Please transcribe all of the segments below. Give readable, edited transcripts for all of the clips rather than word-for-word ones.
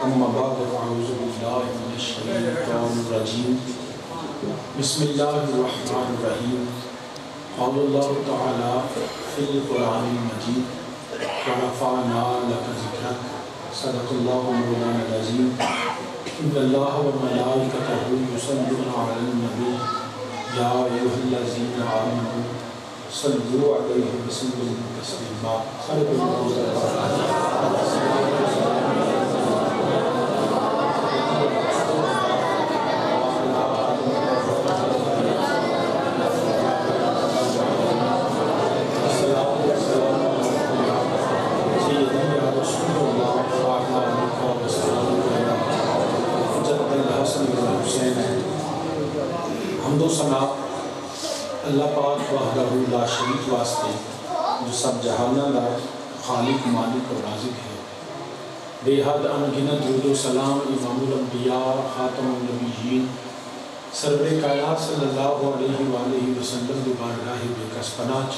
اما بعد اعوذ باللہ من الشیطان الرجیم بسم اللہ الرحمن الرحیم قال اللہ تعالی فی القرآن المجید ورفعنا لک ذکرک صدق اللہ مولانا العظیم ان اللہ وملائکتہ یصلون علی النبی یا ایھا الذین آمنوا صلوا علیہ وسلموا تسلیما صدق اللہ حمد و ثنا اللہ پاک وحدہ لا شریک واسطے جو سب جہانہ دا خالق مالک اور رازق ہے، بے حد انگنت درود و سلام امام الانبیاء خاتم النبیین سرور کائنات صلی اللہ علیہ وآلہ وسلم دی بارگاہ بے کس پناہ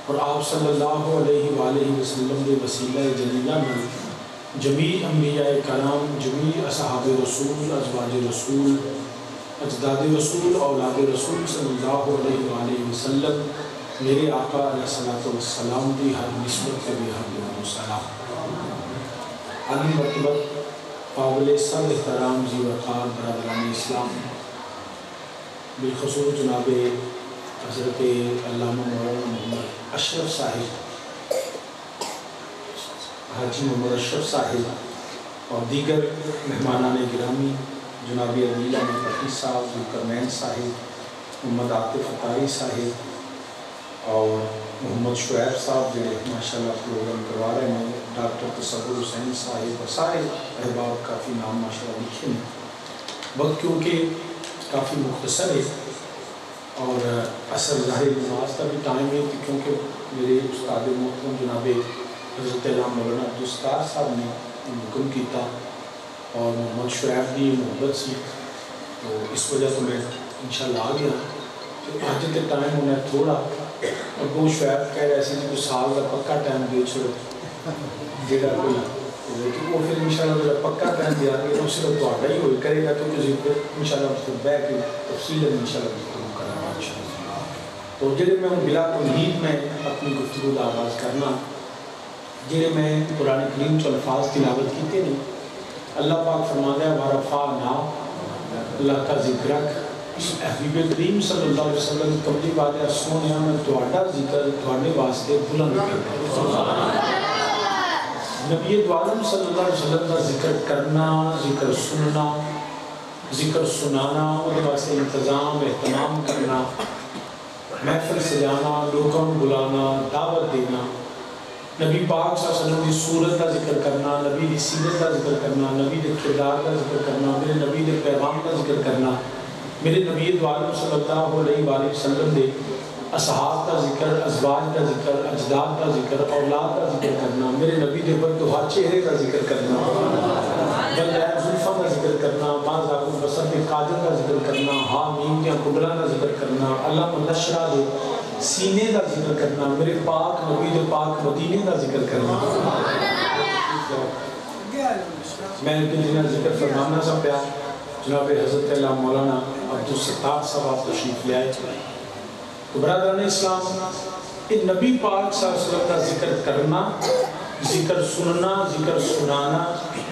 اور آپ صلی اللہ علیہ وآلہ وسلم دے وسیلہ جلیلہ میں جمیع انبیاء کرام، جمیع اصحاب رسول، ازواج رسول، اجداد رسول، اولاد رسول صلی اللہ علیہ وآلہ وسلم میرے آقا علیہ السلام دی ہر نسبت کے بھی حمد و سلام۔ علی مرتبت قابل سب احترام ذی وقار برادران اسلام، بالخصوص جناب حضرت علامہ مولانا محمد اشرف صاحب، حاجی محمد اشرف صاحب اور دیگر مہمانان گرامی، جناب عدیل احمد فتحی صاحب، ذوالکرنین صاحب، محمد عاطف عطاری صاحب اور محمد شعیب صاحب جو ماشاءاللہ پروگرام کروا رہے ہیں، ڈاکٹر تصور حسین صاحب اور سارے احباب، کافی نام ماشاءاللہ لکھے ہیں۔ وقت کیونکہ کافی مختصر ہے اور اثر ظاہر نماز کا بھی ٹائم ہے، کیونکہ میرے استاد محترم جناب حضرت علامہ مولانا عبدالستار صاحب نے حکم کیتا اور محمد شعیب بھی محبت سی، تو اس وجہ تو میں انشاءاللہ آ گیا۔ تو آج کے ٹائم انہیں تھوڑا اور وہ شعیب کہہ رہے ہیں کہ سال کا پکا ٹائم دے چھوڑو جیڑا کوئی، تو وہ پھر انشاءاللہ جب پکا ٹائم دیا گیا تو صرف تھوڑا ہی ہوئی کرے گا، کیونکہ ذکر انشاءاللہ پھر بیٹھ کے تفصیل انشاءاللہ گفتگو کرنا انشاءاللہ۔ تو جڑے میں بلا تمہید میں اپنی گفتگو کا آغاز کرنا، جڑے میں قرآن کریم چو الفاظ تلاوت کیتے ہیں، اللہ پاک فرماتا ہے وَرَفَعْنَا لَكَ ذِكْرَكَ، حبیب کریم صلی اللہ علیہ وسلم کملی بات ہے سونیا میں تہاڈا ذکر تہاڈے واسطے بلند کرنا۔ نبی عالم صلی اللہ علیہ وسلم کا ذکر کرنا، ذکر سننا، ذکر سنانا، اس واسطے انتظام اہتمام کرنا، محفل سجانا، لوگوں کو بلانا، دعوت دینا، نبی پاک صلی اللہ علیہ وسلم کی صورت کا ذکر کرنا، نبی کی سیرت کا ذکر کرنا، نبی کے کردار کا ذکر کرنا، میرے نبی کے پیغام کا ذکر کرنا، میرے نبی عالم صلی اللہ علیہ وآلہ وسلم کے اصحاب کا ذکر، ازواج کا ذکر، اجداد کا ذکر، اولاد کا ذکر کرنا، میرے نبی کے بددعا چہرے کا ذکر کرنا، بلغیب زلفوں کا ذکر کرنا، بعض آگوں بسر کے قادر کا ذکر کرنا، حامیم کے قبلہ کا ذکر کرنا، اللہ منشرہ دے سینے کا ذکر کرنا، میرے پاک نبی دے پاک مدینے کا ذکر کرنا۔ میں جنہیں ذکر فرمانا سا پیا، جناب حضرت اللہ مولانا عبدالستار صاحب آپ تشریف لے آئے۔ تو برادران اسلام، ان نبی پاک صلی اللہ علیہ وسلم کا ذکر کرنا، ذکر سننا، ذکر سنانا،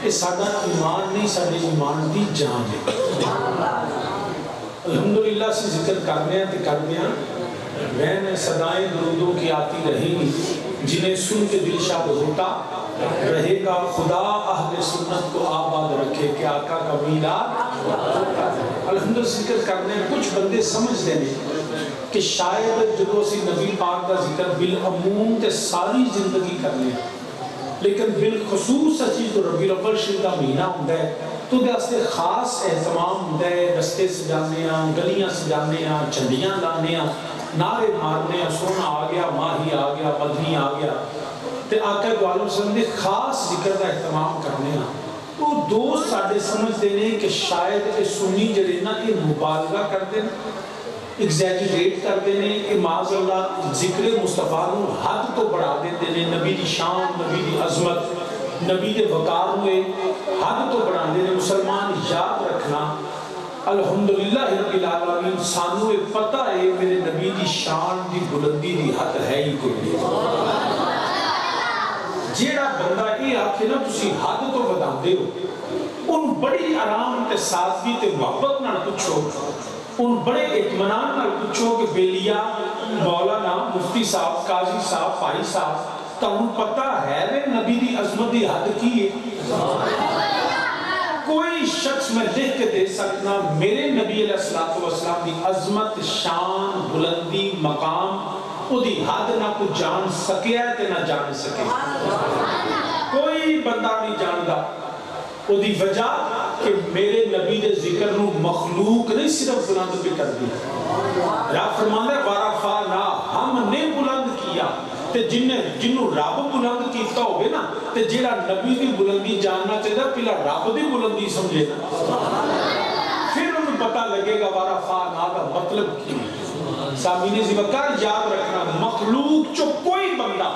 یہ سادہ ایمان نہیں، سادے ایمان دی جان ہے۔ الحمدللہ سے ذکر کرنے ہیں تو کرنے ہیں، بہن صدائیں درودوں کی آتی رہیں گی، جنہیں سن کے دل شاد ہوتا رہے گا، خدا اہل سنت کو آباد رکھے کہ آقا کا میلاد۔ الحمدللہ ذکر کرنے کچھ بندے سمجھ دینے کہ شاید جب اسی نبی پاک کا ذکر بالعموم تے ساری زندگی کرنے، لیکن بالخصوص اچھی جو ربیع الاول شریف کا مہینہ ہوتا ہے تو دے خاص اہتمام ہوتا ہے، رستے سجانے ہیں، گلیاں سجانے ہیں، جھنڈیاں لانے ہیں، نعرے مارنے ہیں، سونا آ گیا، ماہی آ گیا، بدنی آ گیا، تے آقا علیہ وسلم نے خاص ذکر کا اہتمام کرنے ہیں۔ تو دوست ساڑھے سمجھ دینے کہ شاید یہ سنی جڑے نا یہ مبالغہ کر دیں، ایگزیجریٹ کر دینے، کہ معاذ اللہ ذکر مصطفیٰ نو حد تو بڑھا دیتے ہیں، نبی دی شان، نبی دی عظمت، نبی دے وقار نو حد تو بڑھاندے نے مسلمان یاد رکھنا الحمدللہ رب العالمین سانو پتہ ہے میرے نبی دی شان دی بلندی دی حد ہے ہی کوئی نہیں جیڑا بندہ یہ آکھے نا تسی حد تو بداندے ہو ان بڑی آرام تے سادگی تے محبت نال پوچھو ان بڑے اطمینان نال پوچھو کہ بیلیا مولانا مفتی صاحب قاضی صاحب بھائی صاحب تمہیں پتہ ہے وے نبی دی عظمت دی حد کی ہے کوئی شخص میں لکھ کے دے سکنا میرے نبی علیہ السلام دی عظمت شان بلندی مقام او دی حد نہ کو جان سکیا ہے تے نہ جان سکے کوئی بندہ نہیں جاندا او دی وجہ کہ میرے نبی دے ذکر نو مخلوق نہیں صرف بلند بھی کر دی رب فرماندا ہے ورفعنا ہم نے بلند کیا تے جنوں رب بلند کیتا ہوگے نا تے جیڑا نبی دی بلندی جاننا چاہتا پہلا رب دی بلندی سمجھے نا پھر انہوں پتہ لگے گا ورفعنا کا مطلب کی سامعین زیوکار یاد رکھنا مخلوق چو کوئی بندہ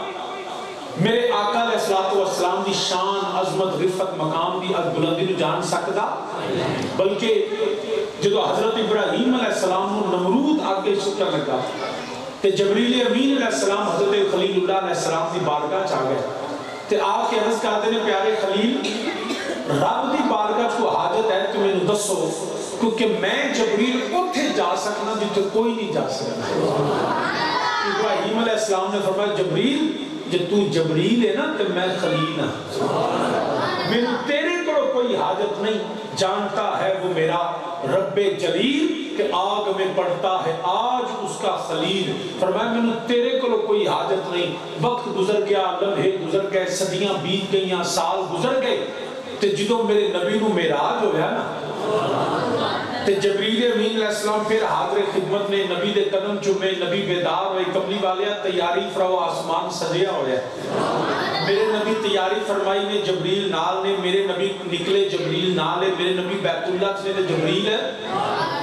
میرے آقا علیہ السلام دی شان عظمت رفت مقام دی بلندی نو جان سکدا بلکہ جدو حضرت ابراہیم علیہ السلام نو نمرود آگے شکر لگا تے جبریل امین علیہ السلام حضرت خلیل اللہ علیہ السلام دی بارگاہ چاہ گئے تے آپ کے عرض کرتے نے پیارے خلیل رب دی بارگاہ کو حاجت ہے تو میں نے دسو کیونکہ میں جبریل اتھے جا سکنا جتے کوئی نہیں جا سکنا ابراہیم علیہ السلام نے فرمایا جبریل جب تو جبریل ہے نا تو میں خلیل ہوں میں تیرے کو کوئی حاجت نہیں جانتا ہے وہ میرا رب جلیل کہ آگ میں پڑھتا ہے آج اس کا خلیل فرمایا میں تیرے کو کوئی حاجت نہیں وقت گزر گیا لمحے گزر گئے صدیاں بیت گئیاں سال گزر گئے تے جدوں میرے نبی نو معراج ہویا نا تے جبریل امین علیہ السلام پھر حاضر خدمت نے نبی دے قدم چومے نبی بیدار ہوئے کملی والیا تیاری فرو آسمان سجیا ہویا میرے نبی تیاری فرمائی نے جبریل نال نے میرے نبی نکلے جبریل نال ہے میرے نبی بیت اللہ سے جبریل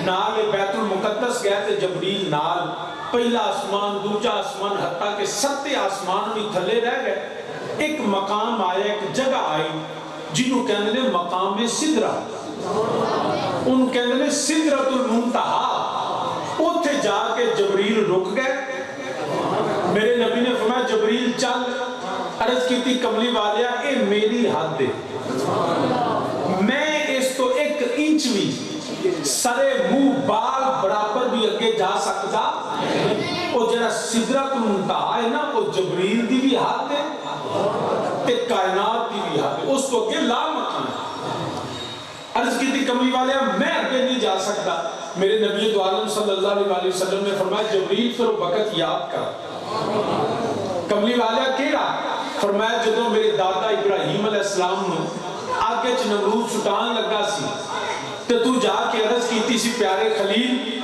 نال ہے بیت المقدس گئے تے جبریل نال پہلا آسمان دوجا آسمان حتیٰ کہ 7 آسمان بھی تھلے رہ گئے ایک مقام آیا ایک جگہ آئی جنہوں کہنے نے مقام سدرہ ان کہنے نے سدرۃ المنتہا اتھے جا کے جبریل رک گئے میرے نبی نے فرمایا جبریل چل عرض کی تھی کملی والیا اے میری حد دے میں اس تو 1 انچ بھی سرے منہ بال برابر بھی اگے جا سکتا او جڑا سدرۃ المنتہا ہے نا وہ جبریل دی بھی حد دے تے کائنات دی بھی حد دے اس تو اگے لا مکان عرض کی تھی کملی والے میں اگے نہیں جا سکتا میرے نبی دو عالم صلی اللہ علیہ وسلم نے فرمایا جبریل پھر وقت یاد کر کملی والے کیڑا فرمایا جدوں میرے دادا ابراہیم علیہ السلام نے آگے چ نمرود چھٹان لگا سی تے تو جا کے عرض کیتی سی پیارے خلیل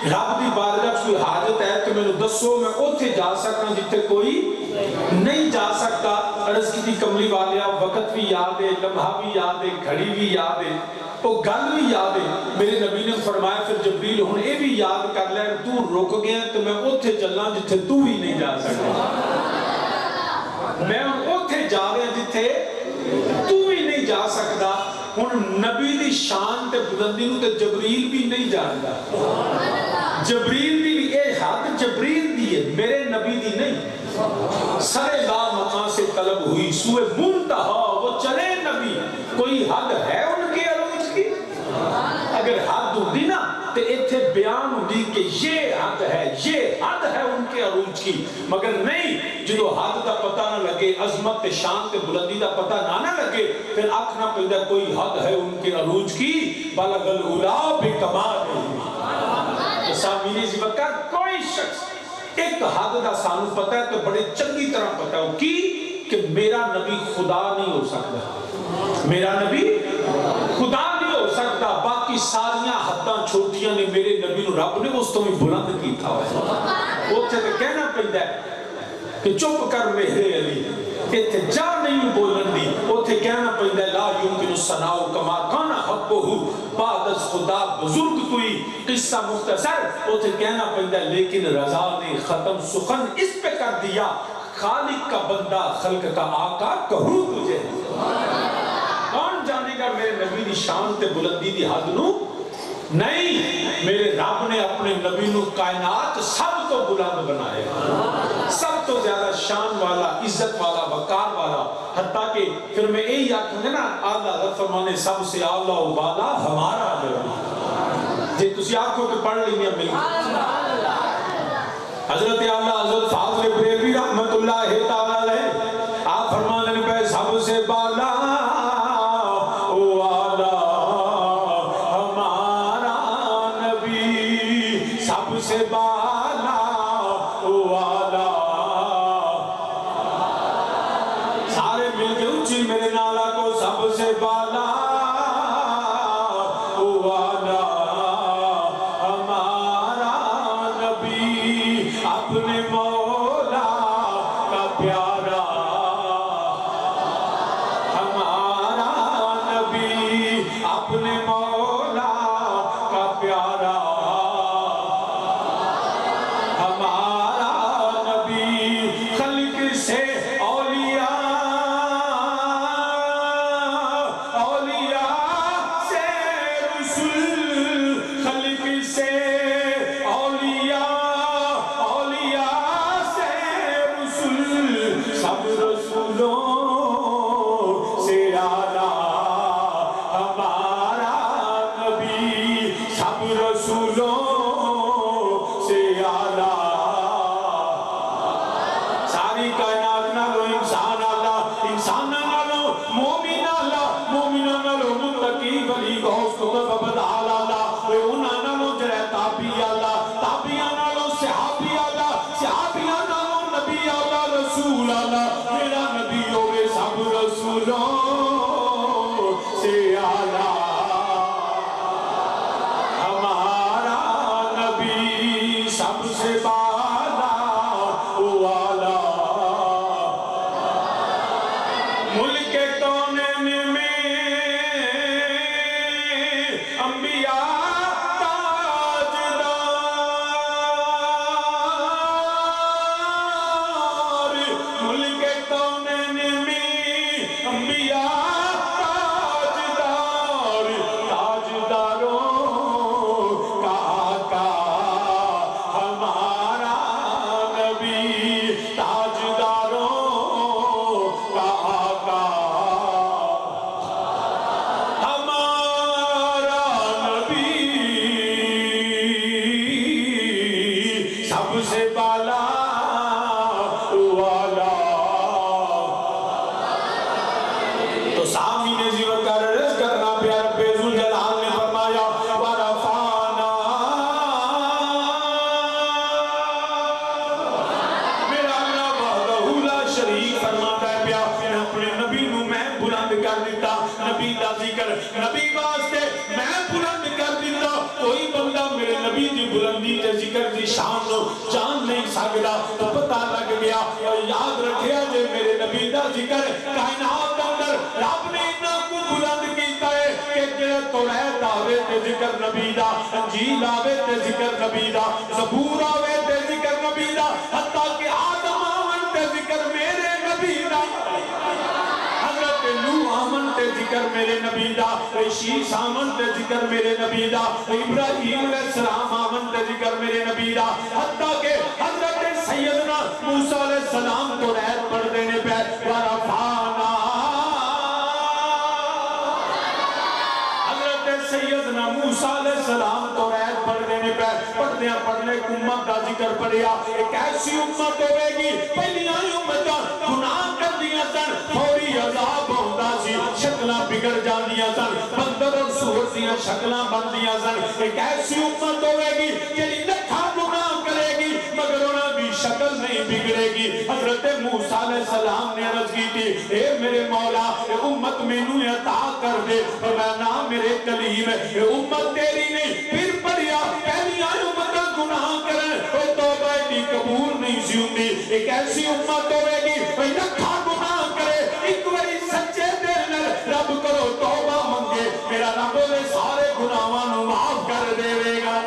رب دی بارگاہ کوئی حاجت ہے تو میں دسو میں اوتھے جا سکتا جتے کوئی نہیں جا سکتا عرض کی تھی کملی والیا وقت بھی یاد ہے لمحہ بھی یاد ہے گھڑی بھی یاد ہے وہ گل بھی یاد ہے میرے نبی نے فرمایا پھر جبریل ہن اے بھی یاد کر لے تو رک گیا تو میں اوتھے چلنا جتھے تو ہی نہیں جا سکتا میں اوتھے جا رہا جتھے تو ہی نہیں جا سکتا ہن نبی دی شان تے بلندی نو تے جبریل بھی نہیں جاندا جبریل دی بھی اے حد جبریل دی ہے میرے نبی دی نہیں سرے لا مقام سے طلب ہوئی سوئے منتہا وہ چلے نبی کوئی حد ہے ان کے عروج کی اگر حد ہوتی نا تو ایتھے بیان ہوتی کہ یہ حد ہے ان کے عروج کی مگر نہیں جدو حد دا پتہ نہ لگے عظمت شان تے بلندی دا پتہ نہ لگے پھر آنکھ نہ پیدا کوئی حد ہے ان کے عروج کی بلغ العلا بکمال سامعین زیوکار کوئی شخص ایک حد دا سانو پتہ ہے تو بڑے چنگی طرح پتہ ہو کہ میرا نبی خدا نہیں ہو سکتا میرا نبی خدا نہیں ہو سکتا باقی ساریاں حداں چھوٹیاں نے میرے نبی نو رب نے اس تو بھی بلند کی تھا اوتھے تے کہنا پیندا ہے کہ چپ کر میرے علی ایتھے جا نہیں بولن دی اوتھے کہنا پیندا ہے لا یمکن الثناء کما کان حقہ بعد از خدا بزرگ توئی قصہ مختصر اوتھے کہنا پیندا ہے لیکن رضا نے ختم سخن اس پہ کر دیا خالق کا بندہ خلق کا آقا کہوں تجھے کون جانے گا میرے نبی دی شان تے بلندی دی حد نو؟ نہیں، میرے رب نے اپنے نبی نو کائنات سب تو بلند بنائے، سب تو زیادہ شان والا، عزت والا، وقار والا، حتیٰ کہ پھر میں یہی آکھوں گا نا اعلیٰ حضرت فرمانے سب سے اعلیٰ و بالا ہمارا نبی، جی تسی آکھو کہ پڑھ لیں گے مل حضرت اعلیٰ حضرت فاضل بریلوی رحمت اللہ تعالیٰ علیہ آپ فرمانے پہ سب سے بالا او اعلیٰ ہمارا نبی، سب سے بالا او اعلیٰ، سارے مل کے اونچی میرے نالا کو سب سے بالا او اعلیٰ ہمارا نبی، اپنے مولا کا پیارا ہمارا نبی، اپنے مولا کا پیارا ہمارا نبی، خلق سے اولیاء سے رسول، خلق سے اولیاء سے رسول، سب رسولوں سے اعلیٰ ہمارا نبی، سب رسولوں سے اعلیٰ، ساری کائنات نالو انسان اللہ، انسان نالو مومن اللہ، مومن نالو متقی ولی غوث قطب بدحال اللہ، انہاں نالو جرے تابعی اللہ، تابعیاں نالو صحابی اللہ، صحابیاں نالو نبی اللہ، رسول اللہ، میرا نبی ہوئے سب رسولوں سے اعلیٰ ہمارا نبی، سب سے بالا او اعلیٰ، ملک کونین میں انبیاء تاجدار، ملک کونین میں انبیاء تاجدار، تاجداروں کا آقا ہمارا نبی، تاجداروں کا آقا ہمارا نبی، سب سے بالا او اعلیٰ، تو سامین زیور کا رز کرنا پیار رب ذوالجلال نے فرمایا ورفعنا، میرا اللہ وحدہ لا شریک فرماتا ہے پیا اپنے نبی نو میں بلند کر دیتا، نبی دا ذکر نبی واسطے میں بلند کر دیتا، کوئی بندہ میرے نبی دی بلندی تے ذکر دی شان نو جان نہیں سکتا، تو پتہ لگ گیا اور یاد رکھیا جے میرے نبی دا ذکر کائنات اندر رب نے اتنا کو بلند کیتا ہے کہ جڑے توریت آوے تے ذکر نبی دا، انجیل آوے تے ذکر نبی دا، زبور آوے تے ذکر نبی دا، حتیٰ کہ آدم آون تے ذکر میرے نبی دا، حضرت نوح آمن تے ذکر میرے نبی دا، عیسیٰ آمن تے ذکر میرے نبی دا، ابراہیم علیہ السلام آمن تے ذکر میرے نبی دا، حتیٰ کہ حضرت سیدنا موسیٰ علیہ السلام کو رہت پڑھ دینے پہ ورفعنا، حضرت سیدنا موسیٰ علیہ السلام کو رہت پڑھ دینے پہ پڑھنے امت دا ذکر پڑھیا، ایک ایسی امت ہوئے گی پہلی آئی امت گناہ کر دیا سن، فوری عذاب ہوتا سی، شکلہ بگڑ جان دیا سن، بندر اور سور دیا شکلہ بن دیا سن، ایک ایسی امت ہوئے گی جنہی لکھا گناہ کرے گی مگر انہاں بھی شکل نہیں بگڑے گی، حضرت موسیٰ علیہ السلام نے عرض کی تھی اے میرے مولا اے امت میں نو عطا کر دے، فرمایا میرے کلیم اے امت تیری نہیں، پھر پڑھیا پہلی آئی امت گناہ کریں کوئی توبہ دی قبول نہیں سی ہوندی، ایک ایسی امت ہوئے گی کوئی لکھا گناہ کرے ایک وری سچے دل رب کرو توبہ منگے، میرا رب نے سارے گناہاں نو معاف کر دے گا،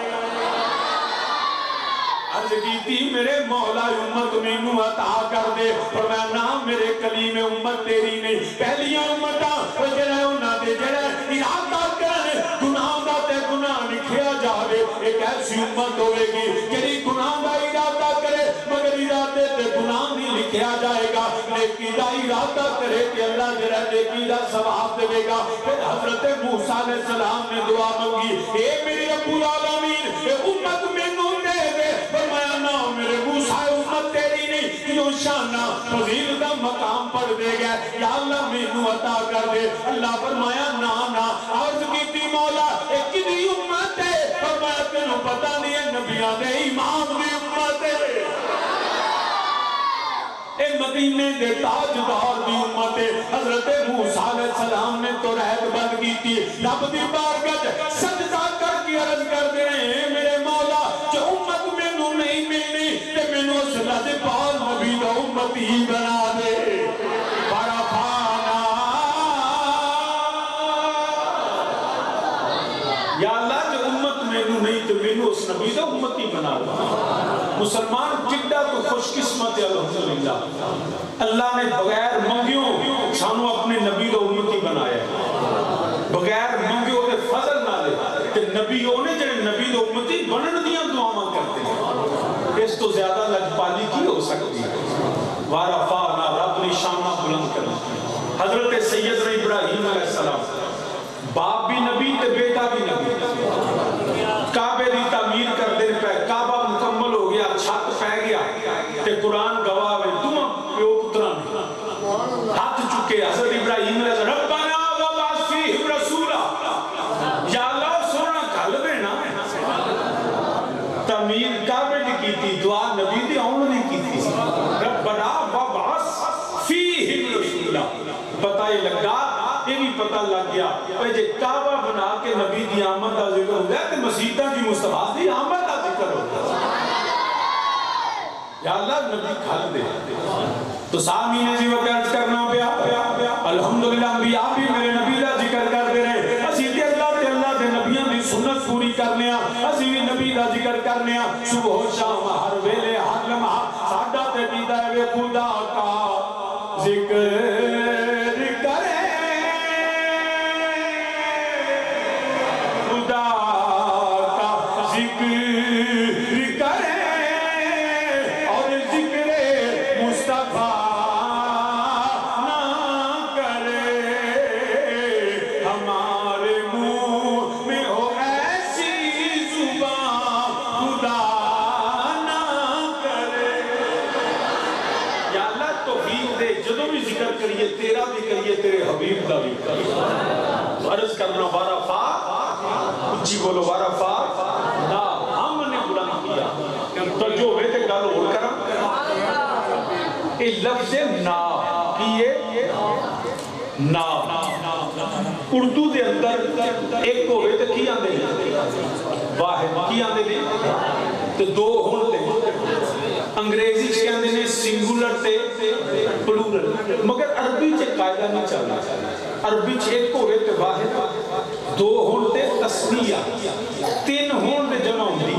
عرض کی میرے مولا امت مینوں عطا کر دے. فرمایا نہ میرے کلیم امت تیری نہیں, پہلیاں امتاں جڑے انہاں دے جڑے ارادہ کرن گناہ دا تے گناہ لکھیا جاوے, ایک ایسی امت ہوے گی جڑی گناہ دا ارادہ کرے مگر ارادے تے گناہ نہیں لکھیا جائے گا, نیکی دا ارادہ کرے کہ اللہ جڑا نیکی دا ثواب دے گا. پھر حضرت موسیٰ علیہ السلام نے دعا مانگی, اے میرے رب العالمین اے امت مینوں دے دے. فرمایا نہ میرے موسیٰ امت تیری نہیں, کیوں شانہ فضیل دا مقام پر دے گیا, یا اللہ مینوں عطا کر دے. اللہ فرمایا نہ عرض کی مولا اے کدی امت ہے؟ فرمایا تینوں پتہ نہیں ہے نبیاں دے امام دی امت ہے, اے مدینے دے تاجدار دی امت ہے. حضرت موسیٰ علیہ السلام نے تو رہت بند کی تھی, رب دی بارگاہ سجدہ کر کے عرض کر دے ہیں میرے مولا جو امت مینوں نہیں ملنی تے مینوں اس لجپال نبی دا امتی بنا دے. یا اللہ جو امت مینوں نہیں تو مینوں اس نبی دا امتی بنا دے. مسلمان کڈا تو خوش قسمت ہے الحمدللہ, اللہ نے بغیر منگیوں سانو اپنے نبی دا امتی بنایا, بغیر منگیوں دے فضل نہ دے کہ نبیوں نے جڑے نبی دا امتی بنن دیاں دعاواں کرتے ہیں, اس تو زیادہ لجپالی کی ہو سکتی ہے. وارفعنا رب نے شانہ بلند کرنا. حضرت سیدنا ابراہیم علیہ السلام باپ بھی نبی تے بیٹا بھی نبی, کعبے دی تعمیر کر دے پہ, کعبہ مکمل ہو گیا, چھت پہ گیا تے قرآن گواہ ہے دو پیو پتران ہاتھ چکے. حضرت ابراہیم علیہ السلام ربنا وبعث فیہم رسولا, یا اللہ سونا گھل دینا. تعمیر کعبے دی کی دعا نبی دی آن نہیں کی تھی. ربنا وبعث فیہم رسولا, پتہ ہی لگا یہ بھی پتہ لگ گیا کہ جے کعبہ بنا کے نبی دی آمد کا ذکر ہو گیا تو مسیحہ کی مصطفیٰ دی آمد کا ذکر ہو گیا. یا اللہ نبی کھل دے. تو سامین جی وقت عرض کرنا پیا, الحمدللہ انبیاء بھی میرے نبی کا ذکر کرتے رہے. اسی تے اللہ دے نبیوں دی سنت پوری کرنے ہیں, اسی بھی نبی کا ذکر کرنے ہیں. صبح و شام ہر ویلے ہر لمحہ ساڈا تے دیدا ہے خدا کا ذکر کرے, کریے تیرا بھی کریے تیرے حبیب کا بھی. عرض کرنا وارفا, اچھی بولو وارفا نا, ہم نے بلند کیا. تو جو ہوئے تھے گل ہو کرم یہ لفظ نا کیے نا اردو دے اندر ایک ہوئے تھے کی آندے واحد کی آندے نے تو دو ہوندے. انگریزی کے اندر نے سنگولر تے پلورل, مگر عربی چے قاعدہ نہیں چلنا. عربی چے ایک ہوئے تے واحد, دو ہوندے تسنیہ, تین ہوندے جمع ہوندی.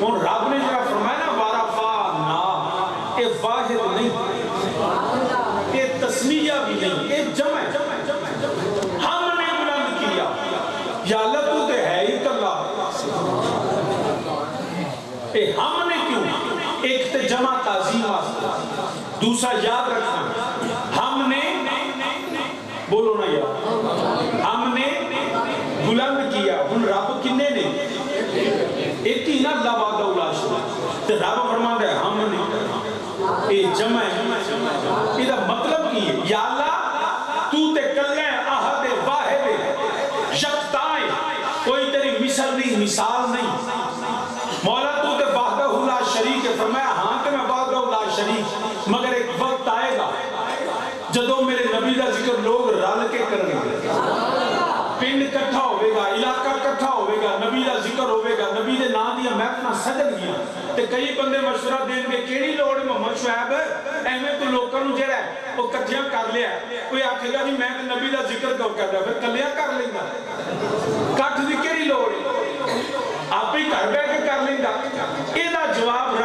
اور رب نے جڑا فرمایا نا وارفعنا, اے واحد نہیں, اے تسنیہ بھی نہیں, اے جمع ہے. ہم نے بلند کیا. یا اللہ تو تے ہے ہی کلا, اے ہم نے کیوں, ایک تے جمع تعظیم واسطہ, دوسرا یاد رکھنا ہم نے, بولو نا یار, ہم نے بلند کیا. ہن رب کنے نے, ایک ہی نا اللہ وحدہ لا شریک, تے رب فرماندا ہے ہم نے, اے جمع ہے. یہ مطلب کی ہے یا اللہ تو تے کلے احد واحد یکتا ہے, کوئی تیری مثل نہیں مثال نہیں. مولا تو تے وحدہ لا شریک ہے. فرمایا ہاں کہ میں وحدہ لا شریک, مگر ایک وقت آئے گا جدو میرے نبی کا ذکر لوگ رل کے کریں گے, پنڈ کٹھا ہوئے گا, علاقہ کٹھا ہوئے گا, نبی کا ذکر ہوئے گا, نبی دے نام دیا محفلاں سجن گیا. تے کئی بندے مشورہ دیں گے کیڑی لوڑ ہے محمد شعیب, ایویں تو لوکاں نوں جڑا ہے وہ کٹھیاں کر لیا. کوئی آکھے گا جی میں تے نبی دا ذکر کیوں کردا, پھر کلیاں کر لیندا, کٹھ دی کیڑی لوڑ ہے, آپ ہی گھر بیٹھ کے کر لیندا. یہ جواب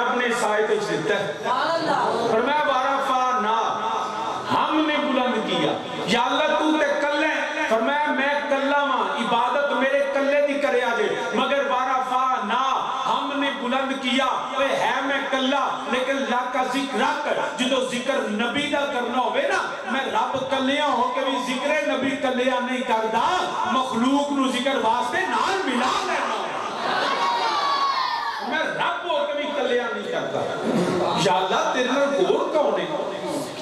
میں کلا ماں عبادت میرے کلے دی کرے آجے مگر وارفا نا ہم نے بلند کیا اے ہے میں کلا لیکن اللہ کا ذکر کر جدو ذکر نبی دا کرنا ہوئے نا میں رب کلیاں ہو کے بھی ذکر نبی کلیاں نہیں کردا مخلوق نو ذکر واسطے نال ملا لینا میں رب ہو کے بھی کلیاں نہیں کرتا یا اللہ تیرے نال غور کون ہے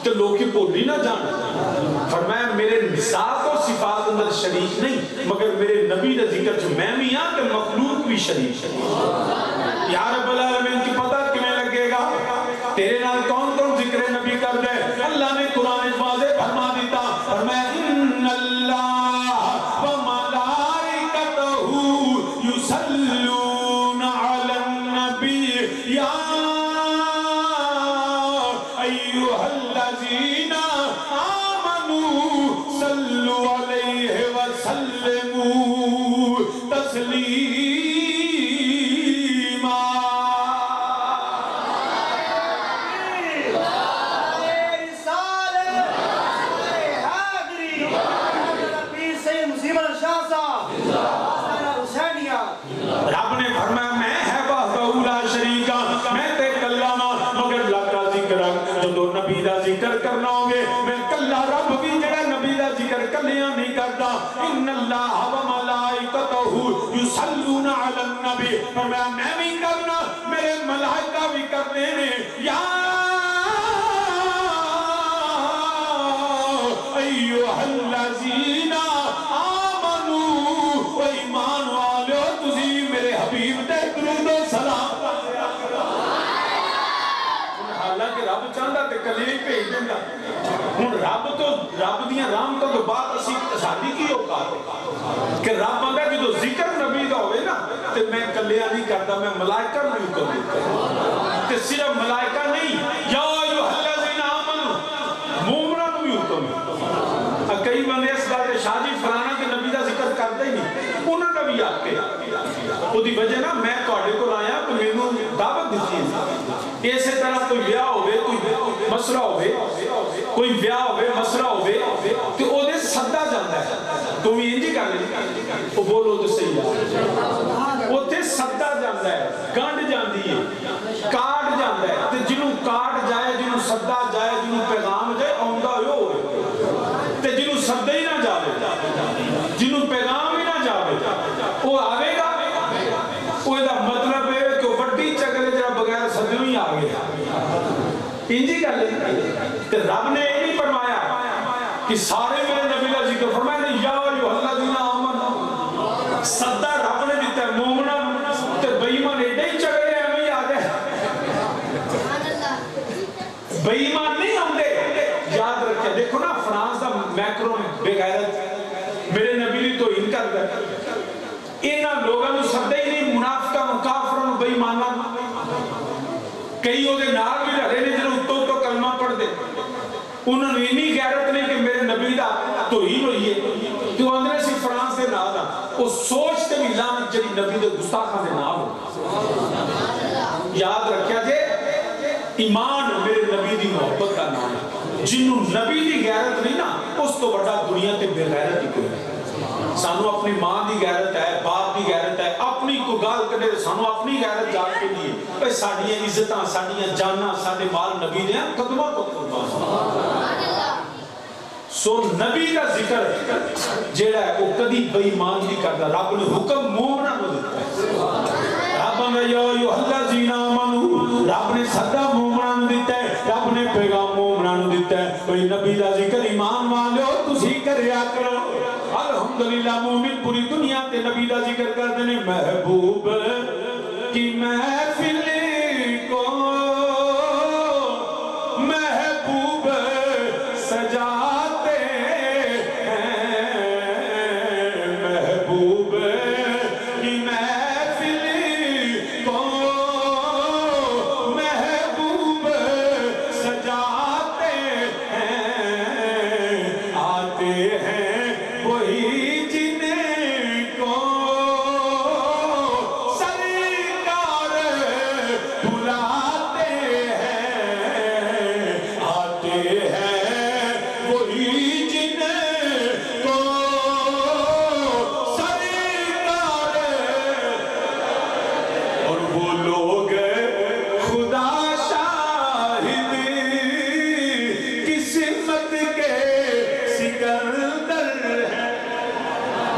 تو لوگ کی بولی نہ جان فرمایا میرے ذات و صفات اندر شریک نہیں مگر میرے نبی دا ذکر جو میں بھی ہاں کہ مخلوق بھی شریک یا رب العالمین کی پتہ کمیں لگے گا تیرے نال کون کون ذکر نبی کر دے اللہ نے قرآن واضح فرما دیتا فرمایا ان اللہ و ملائکتہ یصلون علی النبی یا ایھا الذین آمنوا صلوا علیہ وسلموا تسلیما رب نے فرمایا میں ہے وحدہ لا شریک میں تے کلا مگر اللہ کا ذکر جو نبی دا ذکر کرنا ہوگے میں کلا رب بھی جڑا نبی دا ذکر کلیاں نہیں کرتا ان اللہ و ملائکتہ یصلون علی النبی فرمایا میں بھی کرنا میرے ملائکہ بھی کرنے نے یا ایھا الذین آمنوا و ایمان والو تسی میرے حبیب تے درود و سلام حالانکہ رب چاہتا تے کلی بھیج دینا ہن رب دیاں رحمتوں تو بعد اسی ساڈی کی اوقات کہ رب آندا کہ جو ذکر نبی دا ہوئے نا تے میں کلیاں نہیں کرتا میں ملائکہ نوں حکم دیتا تے صرف ملائکہ نہیں یا ایھا الذین آمنوا مومناں نوں بھی حکم دیتا کئی بندے اس بات شاہ جی فلانا کے نبی دا ذکر کرتے ہی نہیں انہوں نے بھی آپ کے وہ دی وجہ نا میں کارڈے کو لایا تو میں نے دعوت دیتی ہے ایسے طرح کوئی بیاہ ہوئے کوئی مسئلہ ہوئے کوئی بیاہ ہوئے مسئلہ ہوئے تو وہ دے صدہ جاندہ ہے تو میں انجی کر لیں وہ بولو تو صحیح ہے وہ دے صدہ جاندہ ہے گانڈ جاندی ہے کارڈ جاندہ ہے تو جنہوں کارڈ جائے جنہوں صدہ جائے جنہوں پیغام جائے آمدہ ہوئے تے جنہوں صدہ ہی نہ جاوے جنہوں پیغام ہی نہ جاوے وہ آگے گا وہ دا مطلب ہے کہ وہ وڈی چکرے جرا بغیر صدیوں ہی آگے انجی کر لیں تے رب نے یہ نہیں فرمایا کہ سارے میرے نبی کا ذکر فرمایا نہیں یا ایھا الذین آمنوا صدہ رب نے دیتا ہے مومنہ تے بےایمان ایڈے ہی چکرے ہمیں ہی آگے بےایمان نہیں ہوندے یاد رکھے دیکھو نا فرانس دا میکرون بے غیرت میرے نبی نے تو ان کر دیا انہاں لوگاں نوں سدے ہی نہیں منافقاں نوں کافراں نوں بے ایماناں کئی او دے نال بھی رہے نے جنہوں تو کلمہ پڑھ دے انہوں نے اتنی غیرت نہیں کہ میرے نبی دا توہین ہوئی ہے تو اندر سی فرانس دے نال دا او سوچتے بھی لعنت جڑی نبی دے گستاخاں دے نال ہو یاد رکھیا جے ایمان میرے نبی دی محبت کا نام ہے جنہوں نبی دی غیرت نہیں نا اس تو بڑا دنیا تے بے غیرت ہی کوئی سانو اپنی ماں دی غیرت ہے باپ دی غیرت ہے اپنی کو گال کرنے سانو اپنی غیرت جان کے لیے اے ساڈیاں عزتاں ساڈیاں جاناں ساڈے مال نبی دے قدماں کو قربان سو نبی کا ذکر جیڑا ہے وہ کدی بے ایمان نہیں کرتا رب نے حکم مومناں نوں دتا ہے رب نے یا ایھا الذین آمنوا رب نے صدا مومناں نوں دتا ہے رب نے پیغام مومناں نوں دتا ہے بھئی نبی دا ذکر ایمان والو تسی کریا کرو الحمدللہ مومن پوری دنیا تے نبی دا ذکر کردے نے محبوب کی محفل کو محبوب سجاتے ہیں محبوب کی محفل کو محبوب سجاتے ہیں آتے ہیں وہی جنہیں کو سرکار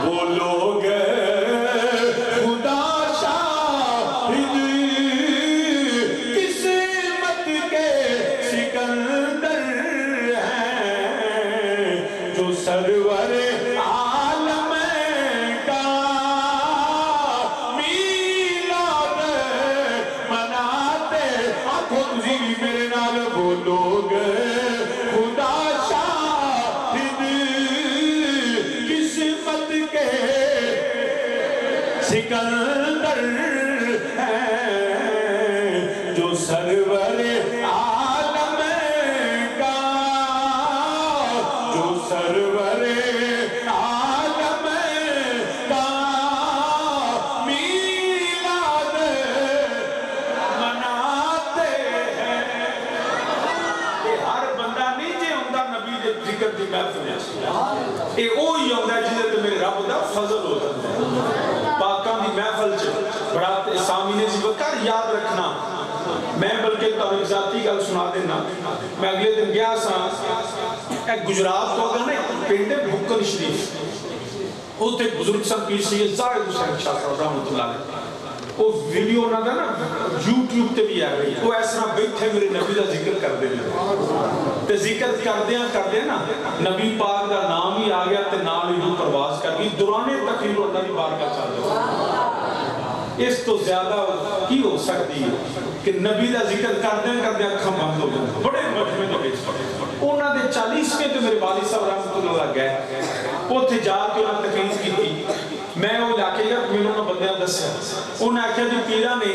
وہ لوگ خدا شاہد قسمت کے سکندر ہیں جو سرور عالم کا میلاد مناتے آنکھوں تجھی میرے نال وہ لوگ خدا شاہد قسمت کے سکندر ہیں جو سرور عالم کا جو سرور عالم کا میلاد مناتے ہیں. یہ ہر بندہ نہیں جے ہوندا نبی دے ذکر دی محفل وچ اے اوہی ہوندا جے تے میرے رب دا فضل ہو جاندا ہے. پاکاں دی محفل چ برات سامنے سی وقت یاد رکھنا. میں بلکہ تمہیں ذاتی گل سنا دینا. میں اگلے دن گیا سا ایک گجرات تو اگر نا پنڈ بھکن شریف اوتے بزرگ سن پیر سید زاہد حسین شاہ صاحب رحمۃ اللہ علیہ وہ ویڈیو نہ دا نا یوٹیوب تے بھی آ گئی. وہ اس طرح بیٹھے میرے نبی دا ذکر کر دے تے ذکر کردے نا نبی پاک دا نام ہی آ گیا تے نال ہی پرواز کر گئی. دوران تقریر اللہ دی بارگاہ چل رہا. اس تو زیادہ کی ہو سکتی ہے کہ نبی دا ذکر کردے اکھاں بند ہو جائیں. بڑے مجمع دے وچ انہاں دے 40ویں تے میرے والد صاحب رحمۃ اللہ گئے. اوتھے جا کے انہاں تقریر کیتی. میں وہ علاقے کا مینوں نہ بندیاں دسیا. انہاں آکھیا جی پیراں نے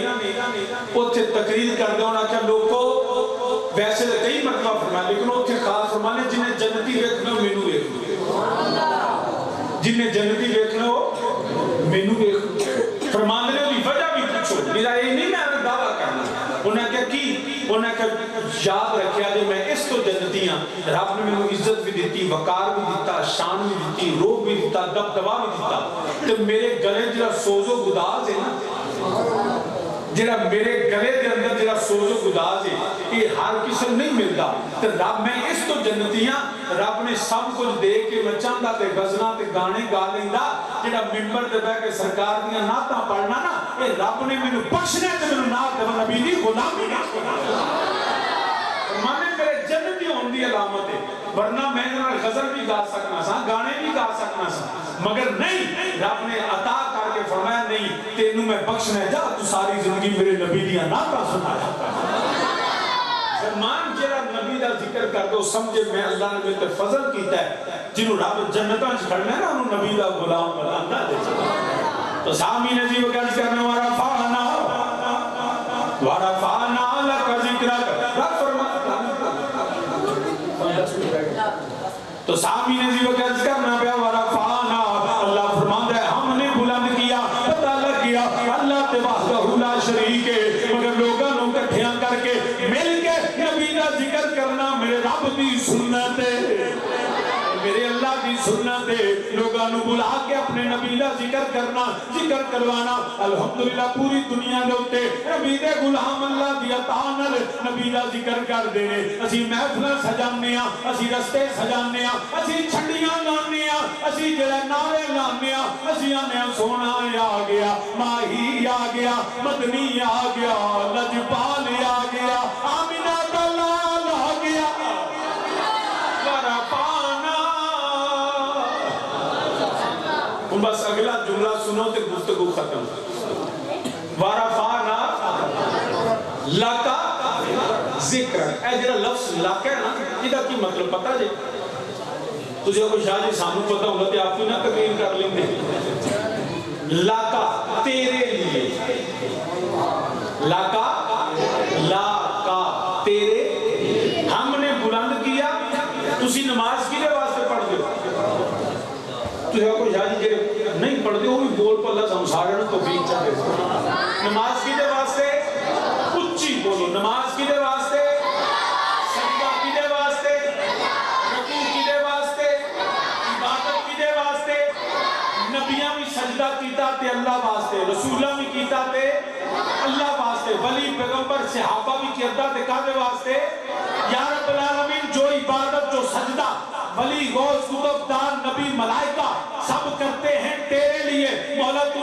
اوتھے تقریر کردے انہاں آکھیا لوکو ویسے تو کئی مرتبہ فرمایا لیکن اوتھے خاص فرمانے جنہیں جنتی ویکھنا مینوں ویکھنا جنہیں جنتی ویکھنا مینوں ویکھنا فرماندے نے دی وجہ بھی پوچھو. میرا یہ نہیں میں دعویٰ کرنا. انہاں کہا کی انہاں کہا یاد رکھیا جو میں اس تو جنتی ہاں. رب نے میں عزت بھی دیتی وقار بھی دیتا شان بھی دیتی روح بھی دیتا دبدبا بھی دیتا. تو میرے گلے جڑا سوز و گداز ہے نا جڑا میرے گلے دے اندر جڑا سوز و گداز ہے یہ ہر کسی نہیں ملتا. تو رب میں اس تو جنتی ہاں. رب نے سب کچھ دے کے میں چاہتا تے غزلہ تے گانے گا لیندا جڑا ممبر تے بیٹھ کے سرکار دیاں نعتاں پڑھنا نا یہ رب نے مینوں بخشنا تے مینوں نعت تے نبی دی غلامی نہ مانے میرے جنتی ہون دی علامت ہے. ورنہ میں غزل بھی گا سکنا سا گانے بھی گا سکنا سا مگر نہیں. رب نے عطا کر کے فرمایا نہیں تینوں میں بخشنا ہے جا تو ساری زندگی میرے نبی دیاں نعتاں سنایا. فرمان جڑا نبی دا ذکر کر دو سمجھے میں اللہ نے میرے فضل کیتا ہے. جنہوں رب جنتاں چ کھڑنا ہے نا انہوں نبی دا غلام بنانا دے. تو سامی نے جی وہ گل کرنا ورفعنا لک ذکرک. رب فرماتا تو سامی نے جی وہ گل کرنا پیا ورفعنا. اللہ فرماتا ہے ہم نے بلند کیا. پتہ لگ گیا اللہ تے وحدہ لا شریک ہے مگر لوگاں نوں اکٹھیاں کر کے مل کے نبی دا ذکر کرنا میرے رب دی سنت ہے. میرے اللہ کی سنت ہے. لوگاں نوں بلا کے اپنے نبی دا ذکر کرنا ذکر کروانا. الحمدللہ پوری دنیا دے اوتے نبی دے غلام اللہ دی عطا نال نبی دا ذکر کر دے نے. اسی محفلاں سجانے ہاں اسی رستے سجانے ہاں اسی چھڑیاں لانے ہاں اسی جڑے نعرے لانے ہاں اسی آنے ہاں سونا آ گیا ماہی آ گیا مدنی آ گیا لجپال آ گیا آمینہ کا لال آ گیا. بس اگلا جملہ سنو تے گفتگو ختم. ورفعنا لک ذکرک. اے جڑا لفظ لک ہے نا یہ کی مطلب پتہ جی تجھے کوئی شاہ جی سانو پتہ ہوگا تے آپ کی نہ تقریر کر لیں گے. لکا تیرے لیے لکا لاکا تیرے ہم نے بلند کیا. تسی نماز کی واسطے پڑھ دو تجھے کوئی شاہ جی نہیں پڑھ دے وہ بھی بول پر اللہ سمسارن تو بھی چاہے. نماز کی دے واسطے اچھی بولو. نماز کی دے واسطے سجدہ کی دے واسطے رکوع کی دے واسطے عبادت کی دے واسطے. نبیاں بھی سجدہ کیتا تے اللہ واسطے رسولہ بھی کیتا تے اللہ واسطے ولی پیغمبر صحابہ بھی کیتا تے کدے واسطے یا رب العالمین. جو عبادت جو سجدہ ولی غوث قطب دان نبی ملائکہ سب کرتے ہیں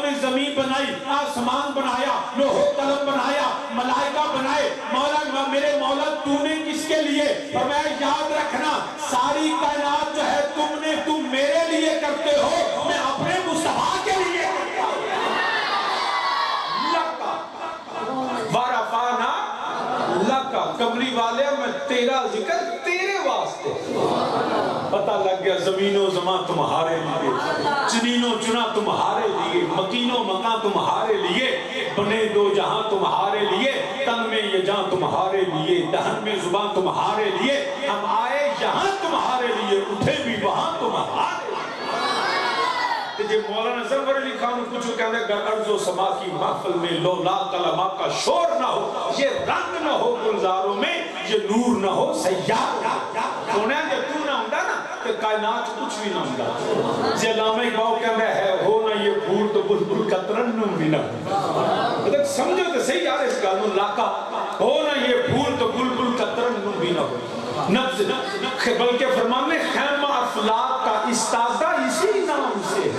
نے زمین بنائی, آسمان بنایا, لوح قلم بنایا, ملائکہ بنائے, مولا میرے مولا تو نے کس کے لیے؟ فرمایا یاد رکھنا ساری کائنات جو ہے تم میرے لیے کرتے ہو, میں اپنے مصطفیٰ کے لیے کرتا ہوں. لکا ورفعنا لکا, کملی والے میں تیرا ذکر تیرے واسطے. پتہ لگ گیا زمین و زمان تمہارے لیے, چنین و چنا تمہارے لیے, مکین و مکان تمہارے لیے, بنے دو جہاں تمہارے لیے, تن میں یہ جہاں تمہارے لیے, دہن میں زبان تمہارے لیے, ہم آئے یہاں تمہارے لیے, اٹھے بھی وہاں تمہارے لیے. جی مولانا ظفر علی خان کچھ کہنے گر ارض و سما کی محفل میں لولا کلمہ کا شور نہ ہو, یہ رنگ نہ ہو گلزاروں میں, یہ نور نہ ہو سیار. سونے جب تو نہ ہوں نا تو کائنات کچھ بھی نہ ہوں. جی علامہ اقبال کہنے ہے ہو نہ یہ پھول تو بلبل کا ترنم بھی نہ ہوں. سمجھو تو صحیح یار اس قانون لاکا, ہو نہ یہ پھول تو بلبل کا ترنم بھی نہ ہو. نبض بلکہ فرمانے خیمہ افلاک کا استادہ اسی نام سے,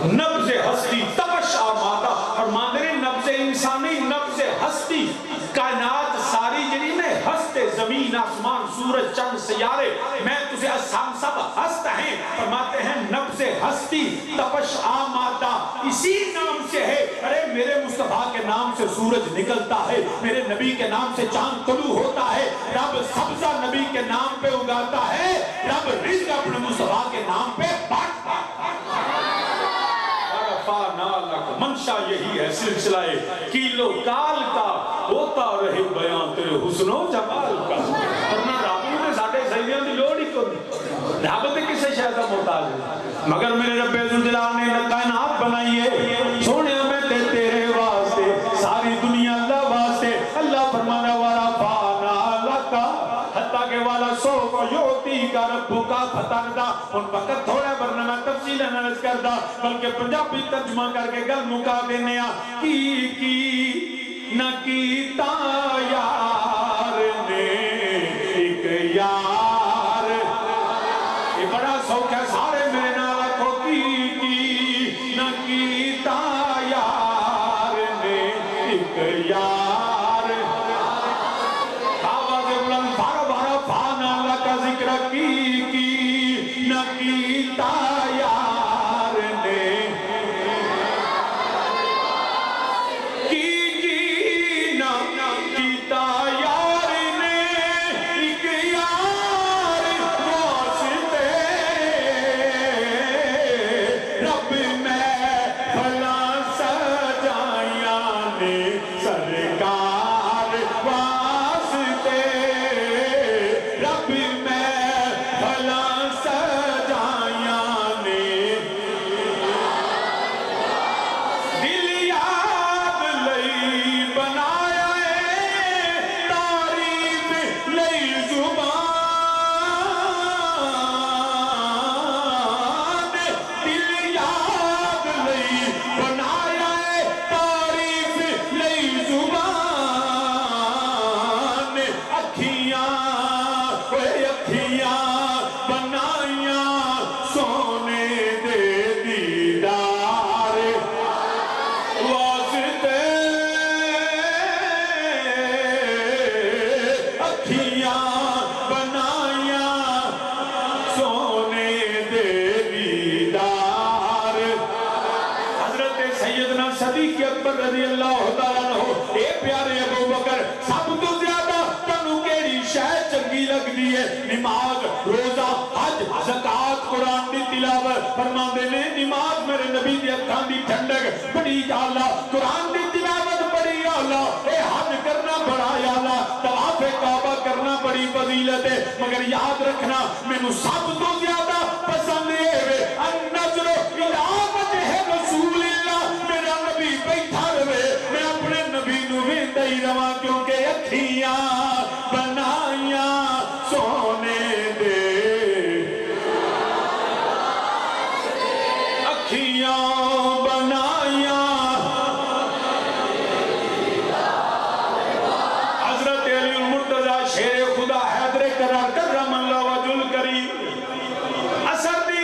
نبض ہستی تبش آمادہ. فرمانے نبض انسانی, نبض ہستی, کائنات ساری جنی میں ہستے, زمین آسمان سورج چند سیارے میں تجھے ہم سب ہست ہیں. فرماتے ہیں نبض ہستی تپش آمادہ اسی نام سے ہے. ارے میرے مصطفیٰ کے نام سے سورج نکلتا ہے, میرے نبی کے نام سے چاند طلوع ہوتا ہے, رب سبزہ نبی کے نام پہ اگاتا ہے, رب رزق اپنے مصطفیٰ کے نام پہ بانٹتا ہے. منشا یہی ہے سلسلہ کیلو کال کا, ہوتا رہے بیان تیرے حسن و جمال کا. ورنہ رب نے ساڈے سیدیاں دی لوڑ ہی کوئی, رب تے کسے شے دا محتاج ہے, مگر میرے رب ذوالجلال نے کائنات بنائی ہے. سونیا میں تے تیرے واسطے, ساری دنیا اللہ واسطے. اللہ فرمانا ورفعنا لکا حتیٰ کہ والا سوف یعطی کا ربو کا فتردہ. ان وقت تھوڑا ورنہ میں تفصیل انالز کردہ, بلکہ پنجابی ترجمہ کر کے گل مکا دینے کی نہ کیتا یار نے ایک یار. یہ بڑا سوکھ ہے سارے میرے نال رکھو, کی نہ کیتا یار نے ایک یار. آواز بلند بھارا بھارا پھانا لکا ذکر کی نہ کیتا یار نے, رضی اللہ تعالیٰ عنہ. اے پیارے ابو بکر, سب تو زیادہ تنو کیڑی شے چنگی لگ دی ہے؟ نماز, روزہ, حج, زکات, قرآن دی تلاوت. فرماندے نے نماز میرے نبی دی اکھاں دی ٹھنڈک بڑی اعلیٰ, قرآن دی تلاوت بڑی اعلیٰ, اے حج کرنا بڑا اعلیٰ, طواف کعبہ کرنا بڑی فضیلت ہے. مگر یاد رکھنا مینوں سب تو زیادہ پسند ہے النظر الی وجہ رسول اللہ. میرا نبی بیٹھا رہے, میں اپنے نبی نو ویندا ہی رواں, کیونکہ اکھیاں بنائیاں سونے دے, اکھیاں بنائیاں. حضرت علی المرتضی شیر خدا حیدر کرم اللہ وجل کریم اثر دی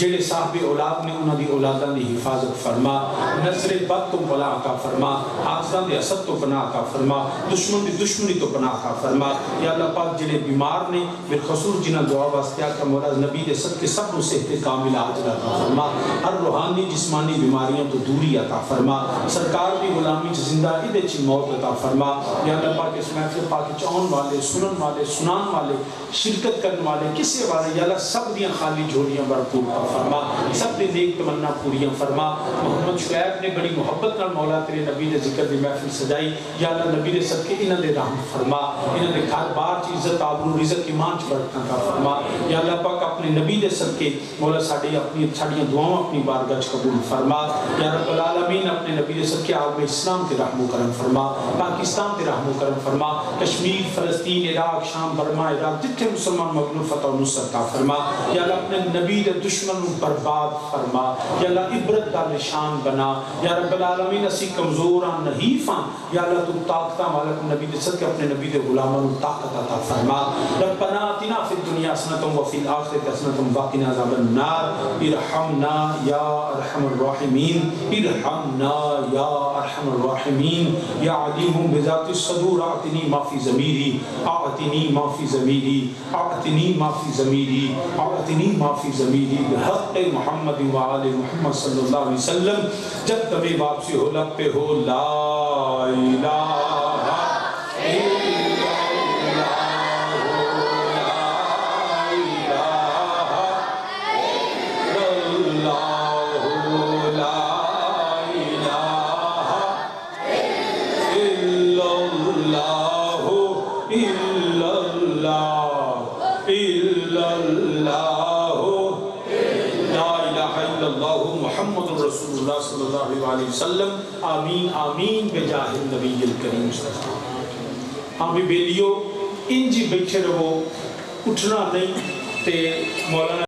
جڑے صاحب اولاد نے انہاں دی اولاداں دی حفاظت فرما، نظر بد تو بلا عطا فرما، حاسداں دے حسد تو پناہ عطا فرما، دشمن دی دشمنی تو پناہ عطا فرما۔ یا اللہ پاک جڑے بیمار نے بالخصوص جنہاں دعا واسطے کہ مولا نبی دے صدقے سب نو صحت کامل عاجل عطا فرما، ہر روحانی جسمانی بیماریاں تو دوری عطا فرما، سرکار دی غلامی چ زندہ ادے چ موت عطا فرما۔ یا اللہ پاک اس محفل پاک چ آن والے سنن والے سنان والے شرکت کرنے والے کسے والے یا اللہ سب دیاں خالی جھولیاں بھرپور فرما، سب دی نیک تمنا پوریاں فرما۔ محمد شعیب نے بڑی محبت نال مولا تیرے نبی دے ذکر دی محفل سجائی، یا اللہ نبی دے صدقے انہاں دے رحم فرما، انہاں دے گھر بار چ عزت آبرو رزق ایمان چ برکت عطا فرما۔ یا اللہ پاک اپنے نبی دے صدقے مولا ساڈیاں دعاواں اپنی بارگاہ چ قبول فرما۔ یا رب العالمین اپنے نبی دے صدقے عالم اسلام تے رحم و کرم فرما، پاکستان تے رحم و کرم فرما، کشمیر فلسطین عراق شام برما عراق جتھے مسلمان مغلوب فتح و نصرت عطا فرما۔ یا اللہ اپنے نبی دے دشمن کو برباد فرما، یا اللہ عبرت دا نشان بنا۔ یا رب العالمین اسی کمزوراں نحیفاں، یا اللہ تو طاقتاں والا نبی دے صدقے اپنے نبی دے غلاماں کو طاقت عطا فرما۔ ربنا آتنا فی الدنیا حسنۃ وفی الآخرۃ حسنۃ وقنا عذاب النار، ارحمنا یا ارحم الراحمین، ارحمنا یا ارحم الراحمین، یا علیم بذات الصدور اعطنی ما فی ضمیری، اعطنی ما فی ضمیری، اعطنی ما فی ضمیری، اعطنی ما فی ضمیری، بحق محمد و آل محمد صلی اللہ علیہ وسلم۔ جب تمہیں واپسی ہو لب پہ ہو لا الہ الا محمد رسول اللہ صلی اللہ علیہ وسلم۔ آمین آمین بجاہ النبی الکریم صلی اللہ علیہ وسلم۔ ہاں بھی بیلیو انجی بیٹھے رہو، اٹھنا نہیں تے مولانا